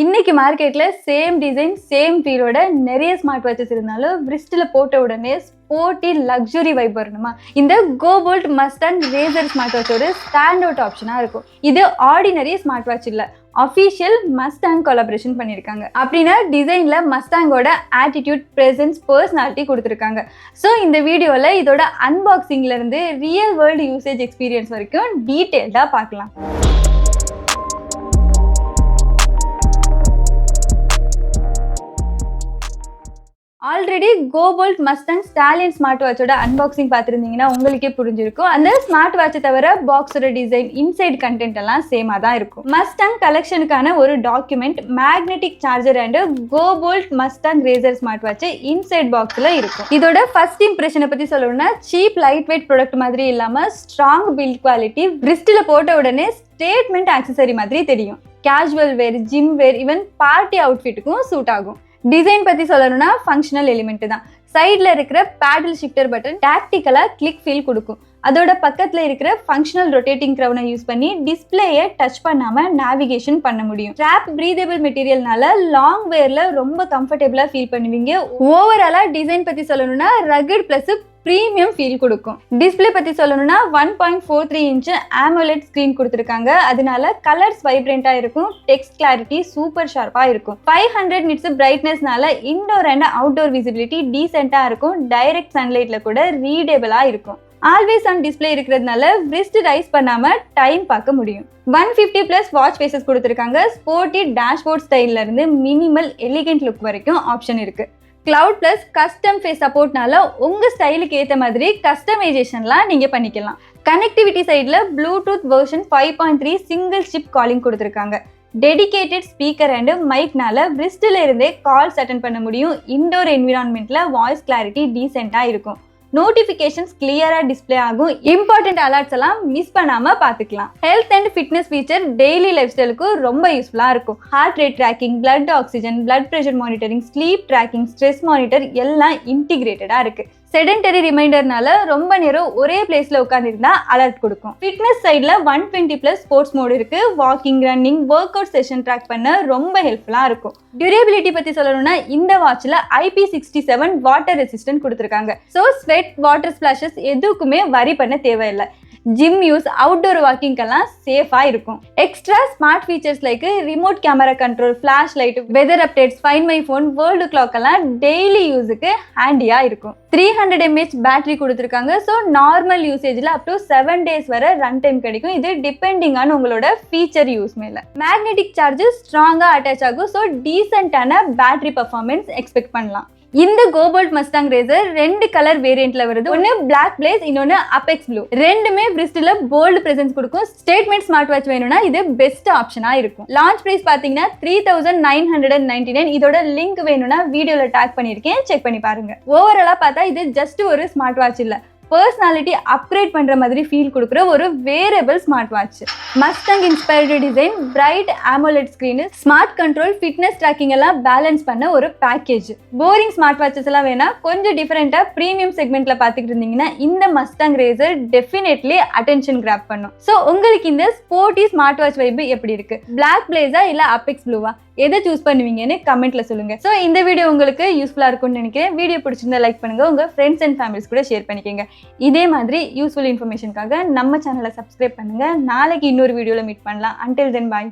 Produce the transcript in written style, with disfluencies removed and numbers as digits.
இன்னைக்கு மார்க்கெட்ல same design same ஃபீலோட நிறைய ஸ்மார்ட் வாட்சஸ் இருந்தாலும் wristல போட்ட உடனே ஸ்போர்ட்டி லக்ஸுரி வைப் வரணுமா, இந்த GoBoult Mustang Racer Smartwatch ஒரு ஸ்டாண்ட் அவுட் ஆப்ஷனா இருக்கும். இது ஆர்டினரி ஸ்மார்ட் வாட்ச் இல்ல, அஃபிஷியல் மஸ்டாங் கொலாபரேஷன் பண்ணியிருக்காங்க. அப்படின்னா டிசைன்ல மஸ்டாங்கோட ஆட்டிடியூட், பிரசன்ஸ், பர்சனாலிட்டி கொடுத்துருக்காங்க. ஸோ இந்த வீடியோவில் இதோட அன்பாக்சிங்ல இருந்து ரியல் வேர்ல்டு யூசேஜ் எக்ஸ்பீரியன்ஸ் வரைக்கும் டீட்டெயில்டாக பார்க்கலாம். Already GoBoult Mustang stallion smart வாட்சோட அன்பாக்சிங் பார்த்துருந்தீங்கன்னா உங்களுக்கே புரிஞ்சிருக்கும். அந்த ஸ்மார்ட் வாட்சை தவிர பாக்ஸோட டிசைன், இன்சைட் கண்டென்ட் எல்லாம் சேமாக தான் இருக்கும். மஸ்டாங் கலெக்ஷனுக்கான ஒரு document, magnetic charger and GoBoult Mustang Racer smart watch inside பாக்ஸில் இருக்கும். இதோட ஃபர்ஸ்ட் இம்ப்ரெஷனை பற்றி சொல்லணும்னா, சீப் லைட் வெயிட் ப்ராடக்ட் மாதிரி இல்லாமல் ஸ்ட்ராங் பில்ட் குவாலிட்டி, wristல போட்ட உடனே ஸ்டேட்மெண்ட் ஆக்சசரி மாதிரி தெரியும். கேஷுவல் வேர், ஜிம் வேர், ஈவன் பார்ட்டி அவுட்ஃபிட்டுக்கும் சூட் ஆகும். டிசைன் பற்றி சொல்லணும்னா ஃபங்க்ஷனல் எலிமெண்ட் தான். சைடில் இருக்கிற பேடல் ஷிஃப்டர் பட்டன் டாக்டிக்கலாக கிளிக் ஃபீல் கொடுக்கும். அதோட பக்கத்தில் இருக்கிற ஃபங்க்ஷனல் ரொட்டேட்டிங் க்ரௌனை யூஸ் பண்ணி டிஸ்பிளேயை டச் பண்ணாமல் நேவிகேஷன் பண்ண முடியும். ஸ்ட்ராப் பிரீதபிள் மெட்டீரியல்னால லாங் வேரில் ரொம்ப கம்ஃபர்டபுளாக ஃபீல் பண்ணுவீங்க. ஓவராலாக டிசைன் பற்றி சொல்லணும்னா ரகட் ப்ளஸ் ப்ரீமியம் ஃபீல் கொடுக்கும். டிஸ்பிளே பற்றி சொல்லணும்னா 1.43 இன்ச் AMOLED ஸ்க்ரீன் கொடுத்துருக்காங்க. அதனால கலர்ஸ் வைப்ரண்டாக இருக்கும், டெக்ஸ்ட் கிளாரிட்டி சூப்பர் ஷார்ப்பாக இருக்கும். 500 நிட்ஸ் பிரைட்னஸ்னால இன்டோர் அண்ட் அவுட்டோர் விசிபிலிட்டி டீசெண்டாக இருக்கும். டைரக்ட் சன்லைட்ல கூட ரீடேபிளாக இருக்கும். ஆல்வேஸ் ஆன் டிஸ்பிளே இருக்கிறதுனால wrist ரைஸ் பண்ணாமல் டைம் பார்க்க முடியும். 150+ வாட்ச் ஃபேஸஸ் கொடுத்துருக்காங்க. ஸ்போர்ட்டி டேஷ்போர்ட் ஸ்டைல்ல இருந்து மினிமல் எலிகென்ட் லுக் வரைக்கும் ஆப்ஷன் இருக்கு. கிளவுட் பிளஸ் கஸ்டம் ஃபேஸ் சப்போர்ட்னால உங்க ஸ்டைலுக்கு ஏற்ற மாதிரி கஸ்டமைசேஷன்லாம் நீங்க பண்ணிக்கலாம். கனெக்டிவிட்டி சைடில் Bluetooth version 5.3 single chip calling கொடுத்துருக்காங்க. டெடிகேட்டட் ஸ்பீக்கர் அண்ட் மைக்னால wristல இருந்தே கால்ஸ் அட்டன் பண்ண முடியும். இன்டோர் என்விரான்மெண்ட்ல வாய்ஸ் கிளாரிட்டி டீசெண்டா இருக்கும். நோட்டிஃபிகேஷன்ஸ் கிளியரா டிஸ்பிளே ஆகும். இம்பார்ட்டன்ட் அலர்ட்ஸ் எல்லாம் மிஸ் பண்ணாம பாத்துக்கலாம். Health and fitness feature daily life ஸ்டைலுக்கு ரொம்ப யூஸ்ஃபுல்லா இருக்கும். Heart rate tracking, blood oxygen, blood pressure monitoring, sleep tracking, stress monitor எல்லாம் இன்டிகிரேட்டடா இருக்கு. செடென்டரி ரிமைண்டர்னால ரொம்ப நேரம் ஒரே பிளேஸ்ல உட்காந்துருந்தா அலர்ட் கொடுக்கும். ஃபிட்னஸ் சைட்ல 120+ ஸ்போர்ட்ஸ் மோட் இருக்கு. Walking, running, workout session track பண்ண ரொம்ப ஹெல்ப்ஃபுல்லா இருக்கும். டியூரபிலிட்டி பத்தி சொல்லணும்னா, இந்த வாட்ச்ல IP67 வாட்டர் ரெசிஸ்டன்ட் கொடுத்துருக்காங்க. ஸோ ஸ்வெட், வாட்டர் ஸ்பிளாஷஸ் எதுக்குமே வரி பண்ண தேவையில்லை. ஜிம் யூஸ், அவுட்டோர் வாக்கிங்கெல்லாம் சேஃபாக இருக்கும். Extra smart features like remote camera control, flash light, weather updates, find my phone, world clock எல்லாம் டெய்லி யூஸுக்கு ஹேண்டியாக இருக்கும். 300 mAh பேட்டரி கொடுத்துருக்காங்க. ஸோ நார்மல் யூசேஜில் அப் டு 7 days வரை ரன் டைம் கிடைக்கும். இது டிபெண்டிங் ஆன் உங்களோட ஃபீச்சர் யூஸ் மேலே. மேக்னெட்டிக் சார்ஜஸ் ஸ்ட்ராங்காக அட்டாச் ஆகும். ஸோ டீசென்டான பேட்டரி பர்ஃபார்மன்ஸ் எக்ஸ்பெக்ட் பண்ணலாம். இந்த GoBoult Mustang Racer 2 கலர் வேரியன்ட்ல வருது. ஒன்னு Black Blaze, இன்னொன்னு Apex Blue. ரெண்டுமே wristல போல்ட் பிரசன்ஸ் கொடுக்கும். ஸ்டேட்மெண்ட் ஸ்மார்ட் வாட்ச் வேணும்னா இது பெஸ்ட் ஆப்ஷனா இருக்கும். லான்ச் பிரைஸ் பாத்தீங்கன்னா 3999. இதோட லிங்க் வேணும்னா வீடியோல டாக் பண்ணிருக்கேன், செக் பண்ணி பாருங்க. ஓவராலா பார்த்தா இது ஜஸ்ட் ஒரு ஸ்மார்ட் வாட்ச் இல்ல, பர்சனாலிட்டி அப்கிரேட் பண்ற மாதிரி ஃபீல் கொடுக்குற ஒரு wearable smart watch. Mustang inspired design, bright AMOLED screen, smart control, fitness tracking எல்லாம் பேலன்ஸ் பண்ண ஒரு பேக்கேஜ். போரிங் ஸ்மார்ட் வாட்சஸ் எல்லாம் வேணா கொஞ்சம் டிஃபரெண்டா பிரீமியம் செக்மெண்ட்ல பாத்துக்கிட்டு இருந்தீங்கன்னா இந்த Mustang racer definitely attention grab பண்ணும். ஸோ உங்களுக்கு இந்த ஸ்போர்ட்டி ஸ்மார்ட் வாட்ச் வைப் எப்படி இருக்கு? Black Blaze-ஆ இல்ல Apex Blue-வா? எதை சூஸ் பண்ணுவீங்கன்னு கமெண்ட்ல சொல்லுங்க. ஸோ இந்த வீடியோ உங்களுக்கு யூஸ்ஃபுல்லா இருக்கும்னு நினைக்கிறேன். வீடியோ பிடிச்சிருந்தா லைக் பண்ணுங்க, உங்க ஃப்ரெண்ட்ஸ் அண்ட் ஃபேமிலிஸ் கூட ஷேர் பண்ணிக்கோங்க. இதே மாதிரி யூஸ்ஃபுல் இன்ஃபர்மேஷனுக்காக நம்ம சேனலை சப்ஸ்கிரைப் பண்ணுங்க. நாளைக்கு இன்னொரு வீடியோல மீட் பண்ணலாம். அன்டில் தென் பாய்.